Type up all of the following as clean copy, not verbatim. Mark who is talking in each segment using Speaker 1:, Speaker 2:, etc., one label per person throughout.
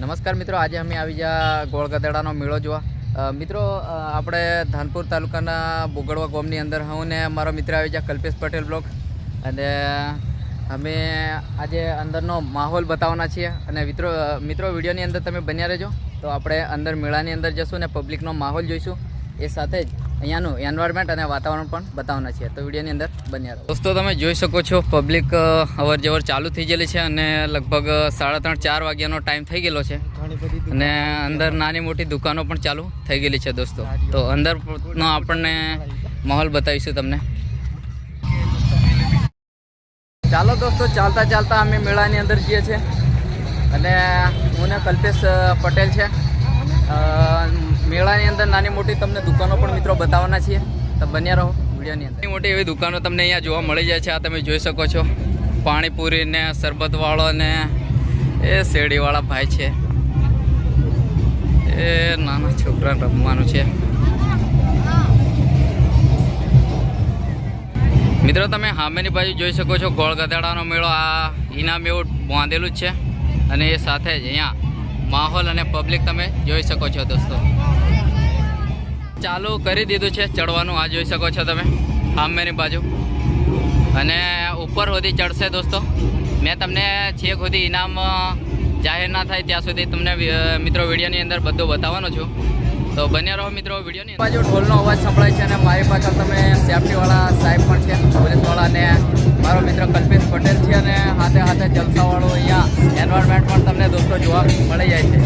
Speaker 1: નમસ્કાર મિત્રો, આજે અમે આવી ગયા ગોળગધેડાનો મેળો જોવા। મિત્રો આપણે ધાનપુર તાલુકાના બોગડવા ગામની અંદર હું ને મારો મિત્ર આવી ગયા કલ્પેશ પટેલ બ્લોગ, અને અમે આજે અંદરનો માહોલ બતાવવાના છીએ। અને મિત્રો વિડીયોની અંદર તમે બન્યા રહેજો, તો આપણે અંદર મેળાની અંદર જશું ને પબ્લિકનો માહોલ જોઈશું, એ સાથે જ અહીંયાનું એન્વાયરમેન્ટ અને વાતાવરણ પણ બતાવવાના છીએ। તો વિડીયોની અંદર બન્યા રહો દોસ્તો। તમે જોઈ શકો છો પબ્લિક અવર જવર ચાલુ થઈ ગયેલી છે અને લગભગ 3:30-4 વાગ્યાનો ટાઈમ થઈ ગયેલો છે, અને અંદર નાની મોટી દુકાનો પણ ચાલુ થઈ ગયેલી છે દોસ્તો। તો અંદરનો આપણને માહોલ બતાવીશું તમને। ચાલો દોસ્તો, ચાલતા ચાલતા અમે મેળાની અંદર જઈએ છીએ, અને હું ને કલ્પેશ પટેલ છે। મેળાની અંદર નાની મોટી તમને દુકાનો પણ મિત્રો બતાવવાના છીએ, તો બન્યા રહો વિડીયોની અંદર। નાની મોટી એવી દુકાનો તમને અહીંયા જોવા મળી જાય છે। આ તમે જોઈ શકો છો પાણીપુરી ને શરબતવાળો ને એ શેરડીવાળા ભાઈ છે, એ નાના છોકરાને રમવાનું છે। મિત્રો તમે સામેની બાજુ જોઈ શકો છો ગોળગધેડાનો મેળો, આ ઇનામ એવું બાંધેલું જ છે, અને એ સાથે જ અહીંયા માહોલ અને પબ્લિક તમે જોઈ શકો છો દોસ્તો। ચાલુ કરી દીધું છે ચડવાનું, આ જોઈ શકો છો તમે સામેની બાજુ, અને ઉપર સુધી ચડશે દોસ્તો। મેં તમને છેક સુધી ઇનામ જાહેર ના થાય ત્યાં સુધી તમને મિત્રો વિડીયોની અંદર બધું બતાવવાનો છું, તો બન્યા રહો મિત્રો વિડીયોની બાજુ। ઢોલનો અવાજ સંભળાય છે, અને મારી પાછળ તમે સેફટીવાળા સાહેબ પણ છે, પોલીસવાળા, અને મારો મિત્ર કલ્પેશ પટેલ છે, અને હાથે હાથે જલસાવાળું અહીંયા એન્વાયરમેન્ટ પણ તમને દોસ્તો જોવા મળી જાય છે।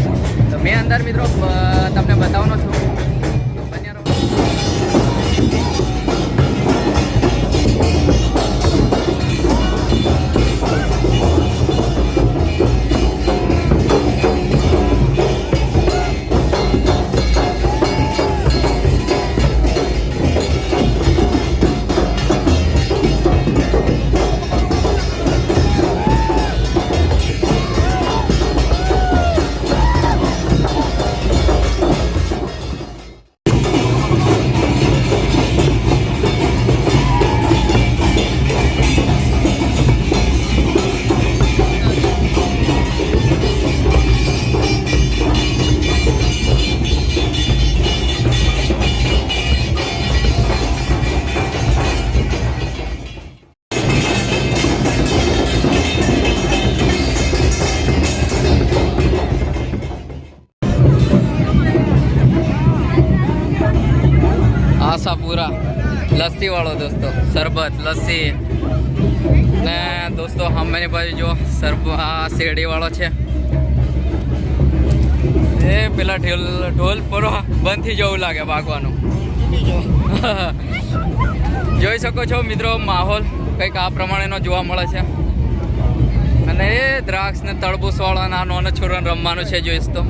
Speaker 1: તો મેં અંદર મિત્રો તમને બતાવવાનો છું, તો બન્યા રહો। આશાપુરા લસ્સી વાળો દોસ્તો, શરબત લસ્સી ને દોસ્તો સામેની બાજુ જો આ શેરડી વાળો છે, એ પેલા ઢોલ પરો બંધ થઈ જવું લાગે ભાગવાનું। જોઈ શકો છો મિત્રો માહોલ કંઈક આ પ્રમાણેનો જોવા મળે છે, અને એ દ્રાક્ષ ને તરબૂચ વાળા નાનો છોરાને રમવાનું છે જોઈશ તો।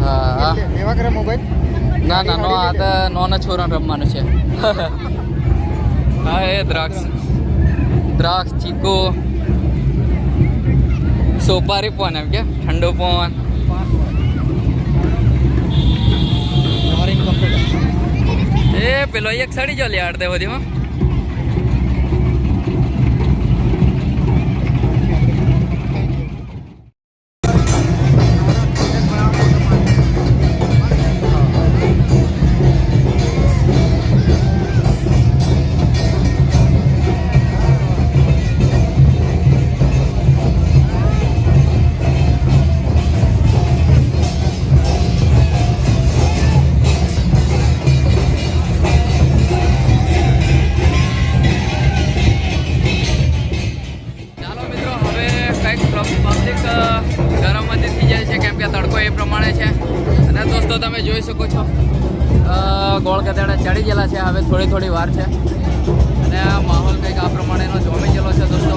Speaker 1: હા ના ના, આ તો નાના છોરાને રમવાનું છે। હા, એ દ્રાક્ષ ચીકુ સોપારી પણ એમ કે ઠંડો પણ, એ પેલો એક સડી જો લે અડધે બધી માં। ગરમમાંથી થઈ જાય છે, કેમ કે તડકો એ પ્રમાણે છે। અને દોસ્તો તમે જોઈ શકો છો ગોળગધેડા ચડી ગયેલા છે, હવે થોડી વાર છે, અને માહોલ કંઈક આ પ્રમાણેનો જોમી ગયેલો છે દોસ્તો।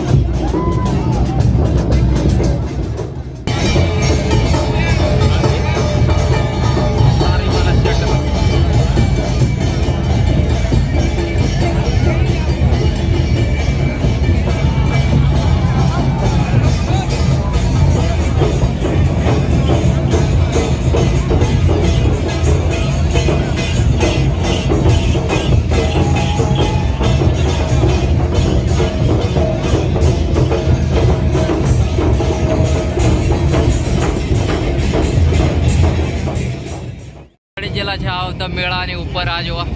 Speaker 1: બેઠેલા છે આવતા મેળાની ઉપર આ જોવા,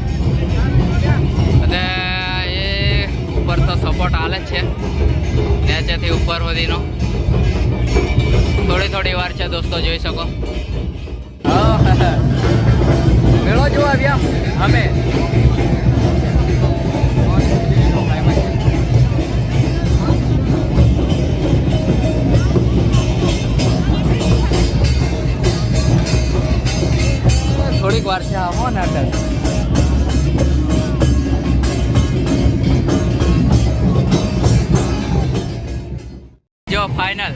Speaker 1: અને એ ઉપર તો સપોર્ટ હાલે જ છે નીચેથી ઉપર સુધીનો. થોડી વાર છે દોસ્તો, જોઈ શકો. મેળો જોવા આવ્યા અમે. થોડીક વાર છે આવો નાટક. જો ફાઇનલ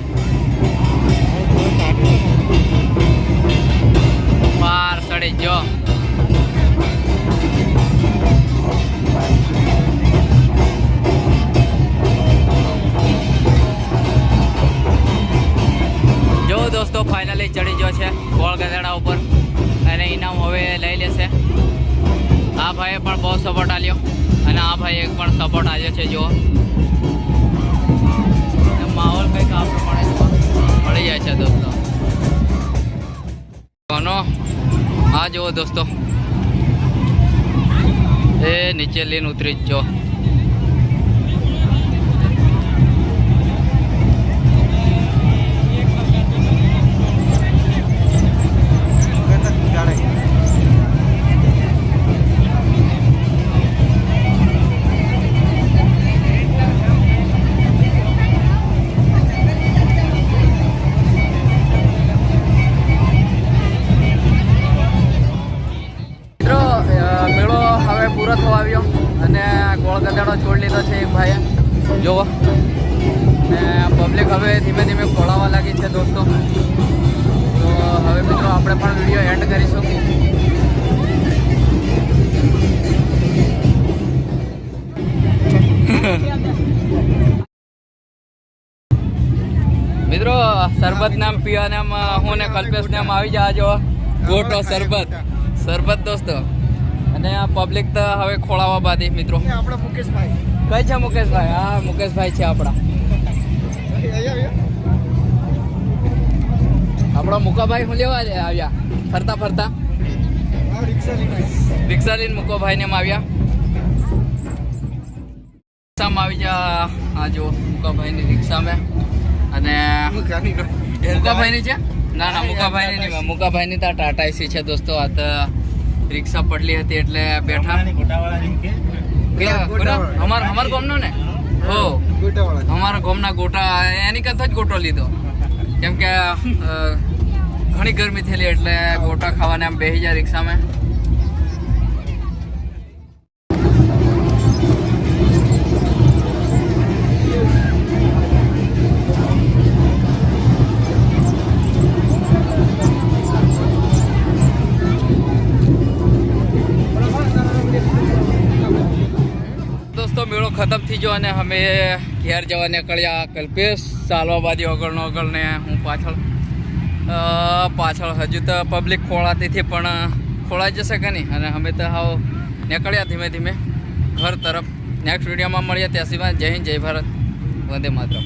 Speaker 1: પાર સડી જો. જો દોસ્તો ફાઇનલી ચડી ગયો છે ગોળ ગધેડા ઉપર, અને ઇનામ હવે લઈ લેશે. આ ભાઈએ પણ બહુ સપોર્ટ આલ્યો, અને આ ભાઈએ પણ સપોર્ટ આવ્યો છે. જુઓ માહોલ કંઈક આ પ્રમાણે મળી જાય છે દોસ્તો. કોનો આ જુઓ દોસ્તો, એ નીચે લઈને ઉતરી જ જો. પૂરો થવા આવ્યો, અને ગોળ ગધેડો છોડ લીધો છે એક ભાઈએ જોવો, ને પબ્લિક હવે ધીમે ધીમે ખોળાવા લાગી છે દોસ્તો. તો હવે મિત્રો આપણે પણ વિડીયો એન્ડ કરીશું. મિત્રો શરબત નામ પીવાને હું ને કલ્પેશ નામ આવી જાય જો ગોટો શરબત દોસ્તો. અને આ પબ્લિક તો હવે ખોળાવા બાદી મિત્રો.
Speaker 2: આપણા મુકેશભાઈ
Speaker 1: કઈ છે મુકેશભાઈ? હા મુકેશભાઈ છે આપણા. આપણા મુકાભાઈ શું લેવા આવ્યા ફરતા ફરતા? રિક્ષા લઈને મુકાભાઈ ને આવ્યા. રિક્ષામાં આવી જા. આ જો મુકાભાઈની રિક્ષામાં, અને મુકાભાઈની છે? ના મુકાભાઈની નહીં, મુકાભાઈની તો ટાટા એસી છે દોસ્તો. આ તો રિક્ષા પડલી હતી એટલે બેઠા. અમારા ગામનો ને? હો અમારા ગામના ગોટા, એની કરતા જ ગોટો લીધો, કેમ કે ઘણી ગરમી થયેલી એટલે ગોટા ખાવાને આમ બેસી જાય રિક્ષામાં. દોસ્તો મેળો ખતમ થઈ ગયો, અને અમે ઘેર જવા નીકળ્યા. કલ્પેશ ચાલવા બાદી આગળ ને હું પાછળ હજુ તો પબ્લિક ખોળાતીથી પણ ખોળાઈ જશે કે નહીં. અને અમે તો હાવ નીકળ્યા ધીમે ધીમે ઘર તરફ. નેક્સ્ટ વિડીયોમાં મળીએ. ત્યાં સિવાય જય હિન્દ, જય ભારત, વંદે માતરમ.